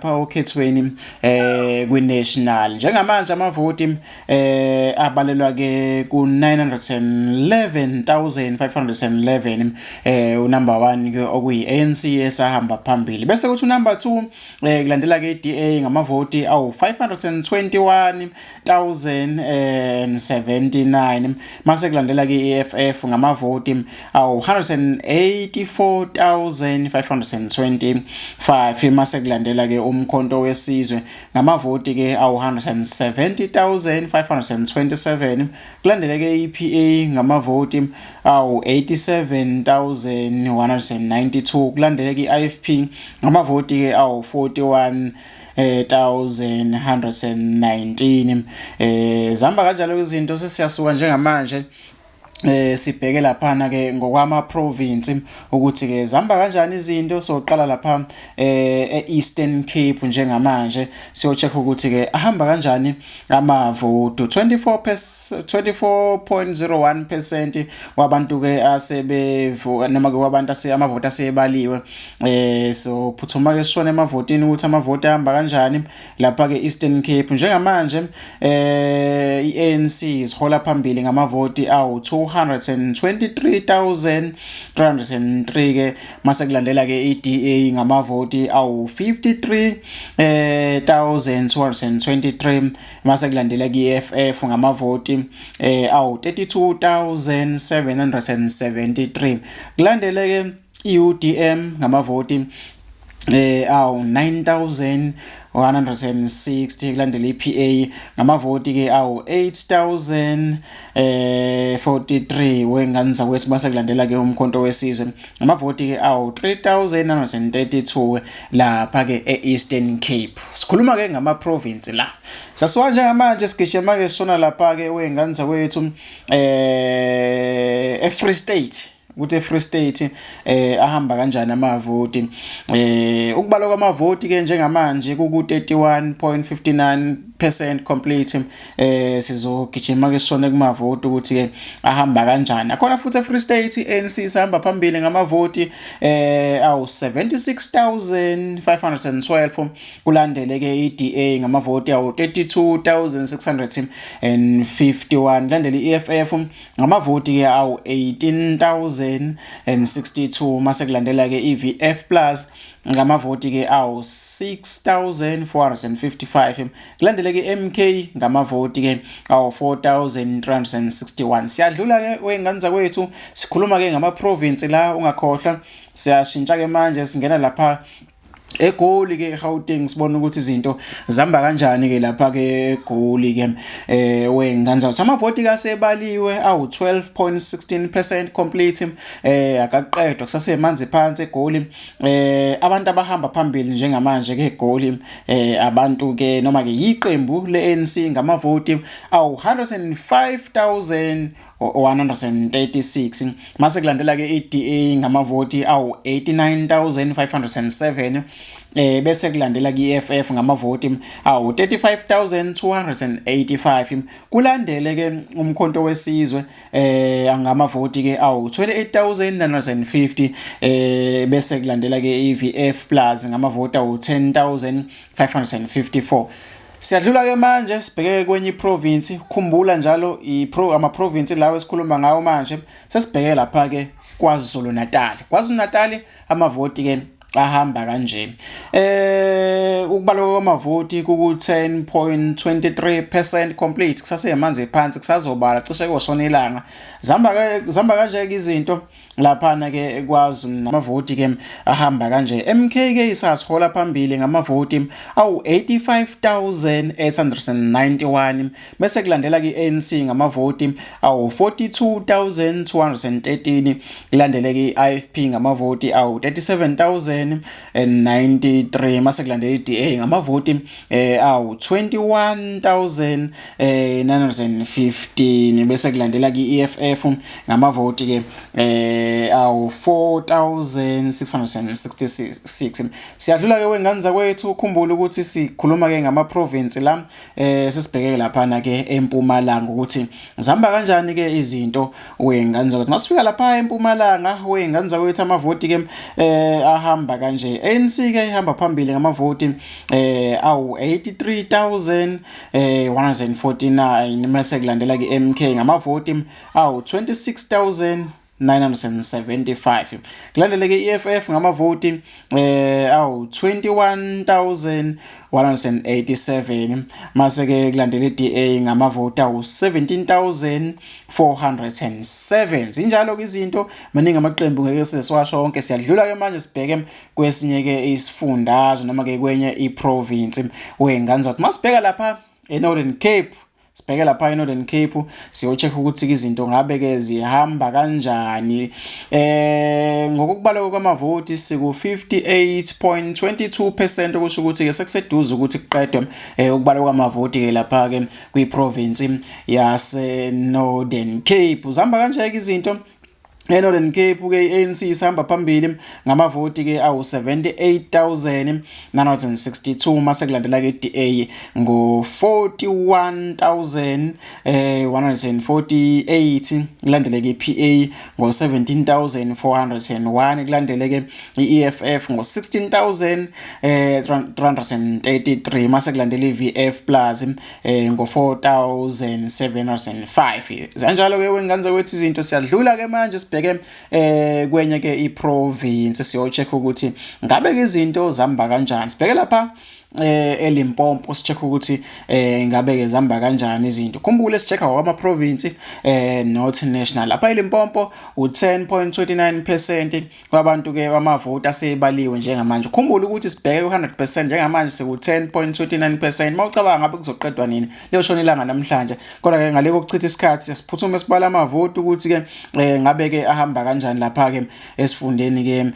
okhethweni kwi-national njengamanje amavoti abalelwa ke ku 911,511 unumber 1 ke okuyi ANC esahamba phambili bese kuthi unumber 2 kulandela ke iDA ngamavoti awu 521,079 mase kulandela ke iFF ngamavoti awu 184,525 mase kulandela ke umkhonto wesizwe ngamavoti ke awu 170,527 kulandela ke iPA ngamavoti awu 87,192 kulandela ke iIFP ngamavoti ke awu 41,119 zihamba kanjalo izinto sesiyasuka njengamanje sibheke laphana ke ngokwama province ukuthi ke zihamba kanjani izinto soqala lapha eEastern Cape njengamanje siyocheck ukuthi ke ahamba kanjani amavoto 24.01% wabantu ke asebevu noma ke wabantu amavoti asebaliwe so phuthuma ke sishone emavotini ukuthi amavoti ahamba kanjani lapha ke Eastern Cape njengamanje iANC isihola phambili ngamavoti awu 223,303 ke mase kulandela ke iDA ngamavoti awu 53,223 mase kulandela ke iFF ngamavoti awu 32,773 kulandele ke iUDM ngamavoti awu 9,160 kulandela iPA ngamavoti ke awu 8,043 wenganza kwethu base kulandela ke umkhonto wesizwe ngamavoti ke awu 3,932 lapha ke eEastern Cape sikhuluma ke ngama province la sasiwa njengamanje sigijima ke sona lapha ke wenganza kwethu eFree State ukuthi Free State ahamba kanjani amavoti ukubalwa kwamavoti ke njengamanje ku 31.59% complete sizogijima ke sona kumavoti ukuthi ke ahamba kanjani akhona futhi eFree State ANC sihamba phambili ngamavoti awu 76,512 kulandele ke iDA ngamavoti awu 32,651 kulandele iFF ngamavoti ke awu 18,062 mase kulandela ke iVF Plus ngamavoti ke awu 6,455 kulandele ke MK ngamavoti ke awu 4,361 siyadlula ke wenganza kwethu sikhuluma ke ngama province la ungakhohlwa siyashintsha ke manje singena lapha eGoli ke eGauteng sibona ukuthi izinto zihamba kanjani ke lapha ke eGoli ke wenganza ukuthi amavoti kasebaliwe awu 12.16% complete akaqedwa kusasemanzi phansi eGoli abantu abahamba phambili njengamanje ke eGoli abantu ke noma ke yiqembu leANC ngamavoti awu 105,136 mase kulandela ke iDA ngamavoti awu 89,507 bese kulandela ke iFF ngamavoti awu 35,285 kulandele ke umkhonto wesizwe ngamavoti ke awu 28,950 bese kulandela ke iVF Plus ngamavoti awu 10,554 siyadlula ke manje sibheke kwenye province khumbula njalo ama province lawo esikhuluma ngawo manje sesibheke lapha ke KwaZulu Natal amavoti ke ahamba kanje ukubalwa kwamavoti ku 10.23% complete kusasemanzi phansi kusazobala cishe koshona ilanga zihamba kanje ke izinto laphana ke KwaZulu namavoti ke ahamba kanje MK ke isasihola phambili ngamavoti awu 85,891 bese kulandela ke ANC ngamavoti awu 42,213 kulandele ke iIFP ngamavoti awu 37,093 mase kulandela iDA ngamavoti awu 21,915 bese kulandela ke iFF ngamavoti ke awu 4,666 siyadlula ke wenganza kwethu ukhumbula ukuthi sikhuluma ke ngama province la sesibheke lapha na ke eMpumalanga ukuthi zihamba kanjani ke izinto wenganza kwethu masifika lapha eMpumalanga wenganza kwethu amavoti ke ahamba sihamba kanje. ANC ke ihamba phambili ngamavoti awu 83,149 mase kulandela ke MK ngamavoti awu 26,975. Kulandele ke EFF ngamavoti awu 21,187 mase ke kulandele iDA ngamavoti awu 17,407. Injalo ke izinto maningi amaqembu ngeke sesiwasho wonke. Siyadlula ke manje sibheke kwesinye ke isifundazwe noma ke kwenye iprovince wenganzathi masibheka lapha eNorthern Cape. Sibheke lapha eNorthern Cape siyocheck ukuthi izinto ngabe ke zihamba kanjani. Ngokubalwa kwamavoti siku 58.22% okusho ukuthi ke sekuseduze ukuthi kuqedwe ukubalwa kwamavoti ke lapha ke kwiprovince yase Northern Cape. Zihamba kanjani izinto eNorthern Cape ke ANC isihamba phambili ngamavoti ke awu 78,962 mase kulandela ke DA ngo 41,148 kulandele ke PA ngo 17,401 kulandele ke EFF ngo 16,333 mase kulandela iVF Plus ngo 4,705. Kanjalo ke wengane kwethu izinto siyadlula ke manje sibheke kwenye ke iprovince siyocheck ukuthi ngabe ke izinto zihamba kanjani. Sibheke lapha eLimpopo sicheck ukuthi ngabe ke zihamba kanjani izinto. Khumbule sichecka kwama province not national. Lapha eLimpopo u10.29% kwabantu ke amavoti asebaliwe njengamanje. Khumbule ukuthi sibheke ku100% njengamanje seku 10.29%. Mawucabanga ngabe kuzoqedwa nini leyo shona ilanga namhlanje. Kodwa ke ngale kokuchitha isikhathi siphuthume sibala amavoti ukuthi ke ngabe ke ahamba kanjani lapha ke esifundeni ke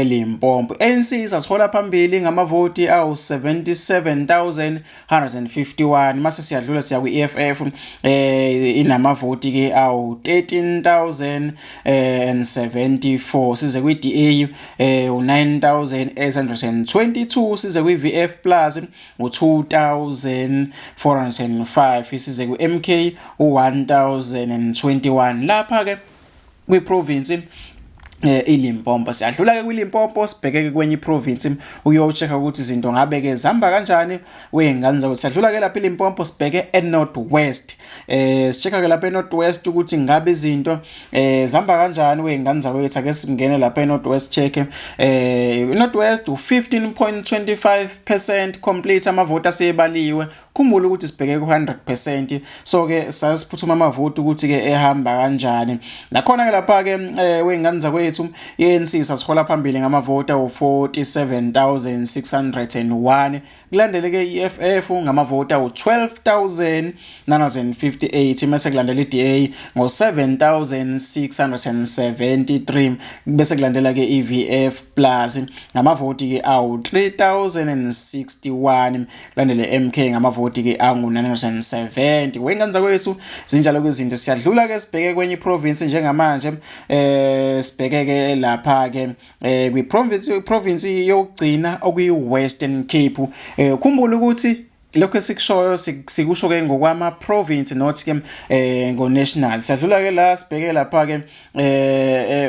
eLimpopo. ANC isasihola phambili ngamavoti awu 77,151 mase siyadlula siya kwi-EFF inamavoti ke awu 13,074 size kwi-DA u9,822 size kwi-VF Plus u2,405 size ku-MK u1,021 lapha ke kwiprovince iLimpopo. Siyadlula ke kwiLimpopo sibheke ke kwenye iprovince uyochecka ukuthi izinto ngabe ke zihamba kanjani wengane zawo. Siyadlula ke lapha eLimpopo sibheke eNorth West. Sichecka ke lapha eNorth West ukuthi ngabe izinto zihamba kanjani wengane zawo. Ake singene lapha eNorth West check. eNorth West u15.25% complete amavoti asebaliwe. Khumbula ukuthi sibheke ku100%. So ke sasiphuthuma amavoti ukuthi ke ehamba kanjani. Nakhona ke lapha ke wengane zawo ANC sasihola phambili ngamavoti awu 47,601 kulandele ke EFF ngamavoti awu 12,958 mase kulandela iDA ngo 7,673 bese kulandela ke EVF Plus ngamavoti ke awu 3,061 kulandele MK ngamavoti ke angu 970. Wengane zakwethu zinjalo kwezinto siyadlula ke sibheke kwenye iprovince njengamanje sibheke ke lapha ke kwiprovince yokugcina okuyi-Western Cape. Khumbula ukuthi lokho esikushoyo sikusho ke ngokwama province not ke ngo national. Siyadlula ke la sibheke lapha ke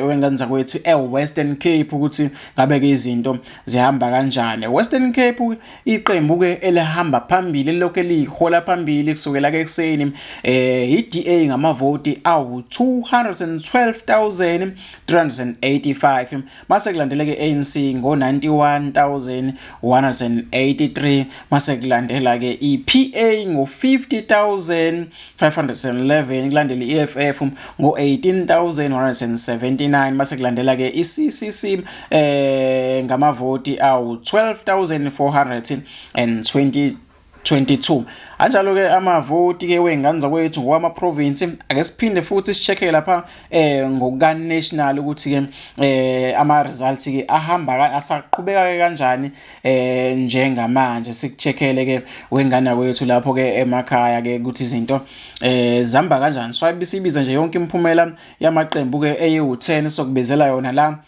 wengane zakwethu eWestern Cape ukuthi ngabe ke izinto zihamba kanjani. Western Cape iqembu ke elihamba phambili lokho elihola phambili kusukela ke ekseni iDA ngamavoti awu 212,385 mase kulandela ke ANC ngo 91,183 mase kulandela ke iPA ngo 50,511 kulandela iEFF ngo 18,179 mase kulandela ke iCCC ngamavoti awu 12,422. Anjalo ke amavoti ke wengane zakwethu ngokwama province. Ake siphinde futhi sicheke lapha ngokuka national ukuthi ke ama results ke ahamba asaqhubeka ke kanjani njengamanje. Sikucheckele ke wengane kwethu lapho ke emakhaya ke ukuthi izinto zihamba kanjani. So ayibisibiza nje yonke imiphumela yamaqembu ke eyi10 sokubezela yona la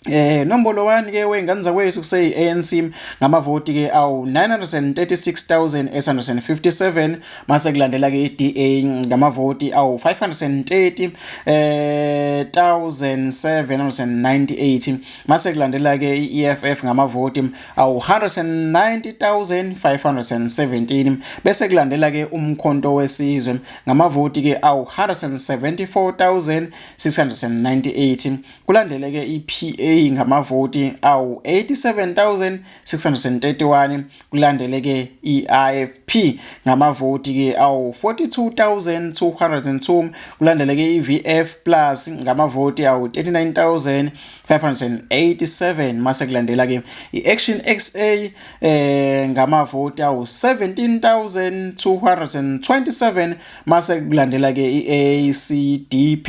Nombolo 1 ke wengane zakwethu kuse ANC ngamavoti ke awu 936,857 mase kulandela ke iDA ngamavoti awu 530,798 mase kulandela ke iEFF ngamavoti awu 190,517 bese kulandela ke umkhonto wesizwe ngamavoti ke awu 174,698 kulandele ke iPA ngamavoti awu 87,631 kulandele ke iIFP ngamavoti ke awu 42,202 kulandele ke iVF plus ngamavoti awu 39,587 mase kulandela ke iAction XA ngamavoti awu 17,227 mase kulandela ke iACDP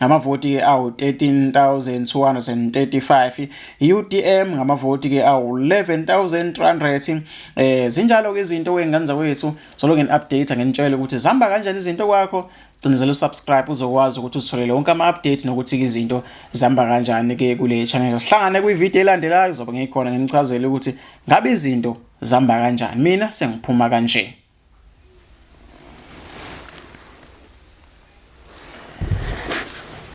ngamavoti ke awu 13,235 UDM ngamavoti ke awu 11,300 zinjalo ke izinto wengane zakwethu solo ngen update ngenitshela ukuthi zihamba kanjani izinto kwakho cinezela usubscribe uzokwazi ukuthi utholele wonke ama update nokuthi izinto zihamba kanjani ke kule channel sihlangane kwivideo elandelayo uzobe ngikhona nginichazela ukuthi ngabe izinto zihamba kanjani mina sengiphuma kanje.